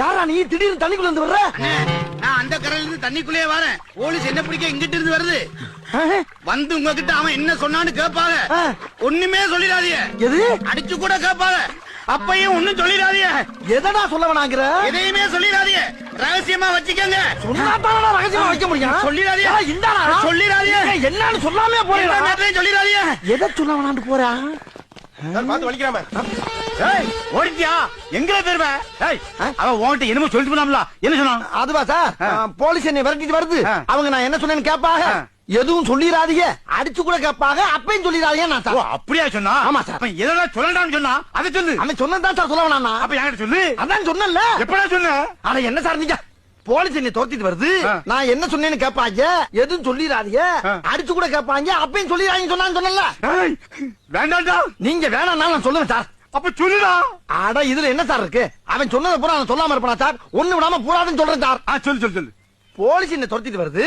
யாரா நீ திடீர்னு தண்ணிக்குள்ள இருந்து வர்ற? நான் அந்த கரையில இருந்து தண்ணிக்குள்ளே வரேன். போலீஸ் என்ன பிடிக்க இங்கிட்டு இருந்து வருது. வந்து உங்ககிட்ட அவன் என்ன சொன்னான்னு கேட்பாங்க. ஒண்ணுமே சொல்லிடாதீங்க. எது? அடிச்சு கூட கேட்பாங்க. அப்பையும் ஒண்ணும் சொல்லிடாதீங்க. எதடா சொல்ல வேணாங்கிற? எதையுமே சொல்லிடாதீங்க. ரகசியமா வச்சுக்கங்க. சொன்னாதானடா ரகசியமா வைக்க முடியும். சொல்லிடாதீங்க. இந்தாடா சொல்லிடாதீங்க. என்னன்னு சொல்லாமே போறீங்க. சொல்லிடாதீங்க. எதை சொல்ல வேணான்னு போறா? பாத்து வலிக்கிறாம. ஓடிட்டியா? எங்க பேருவ? அவன் உன்கிட்ட என்னமோ சொல்லிட்டு போனாம்ல. என்ன சொன்னான்? அதுவா சார், போலீஸ் என்னை விரட்டிட்டு வருது. அவங்க நான் என்ன சொன்னேன்னு கேட்பாங்க. எதுவும் சொல்லிடாதீங்க. அடிச்சு கூட கேட்பாங்க. அப்பயும் சொல்லிடாதீங்க. நான் சார் அப்படியா சொன்னா? ஆமா சார். அப்ப எதனா சொல்லலாம்னு சொன்னா அதை சொல்லு. அவன் சொன்னதான் சார் சொல்ல வேணாம். அப்ப என்கிட்ட சொல்லு. அதான் சொன்னல. எப்படா சொன்ன? அட என்ன சார் நீங்க? போலீஸ் என்னை துரத்திட்டு வருது. நான் என்ன சொன்னேன்னு கேட்பாங்க. எதுவும் சொல்லிடாதீங்க. அடிச்சு கூட கேட்பாங்க. அப்பயும் சொல்லிடாதீங்க சொன்னல. வேண்டாம்டா. நீங்க வேணாம்னாலும் நான் சொல்லுவேன் சார். அப்ப சொல்லுடா. அட இதுல என்ன சார் இருக்கு? அவன் சொன்னதை பூரா நான் சொல்லாம இருப்பானா சார்? ஒண்ணு விடாம பூராதுன்னு சொல்றேன் சார். சொல்லு சொல்லு சொல்லு. போலீஸ் என்ன துரத்திட்டு வருது.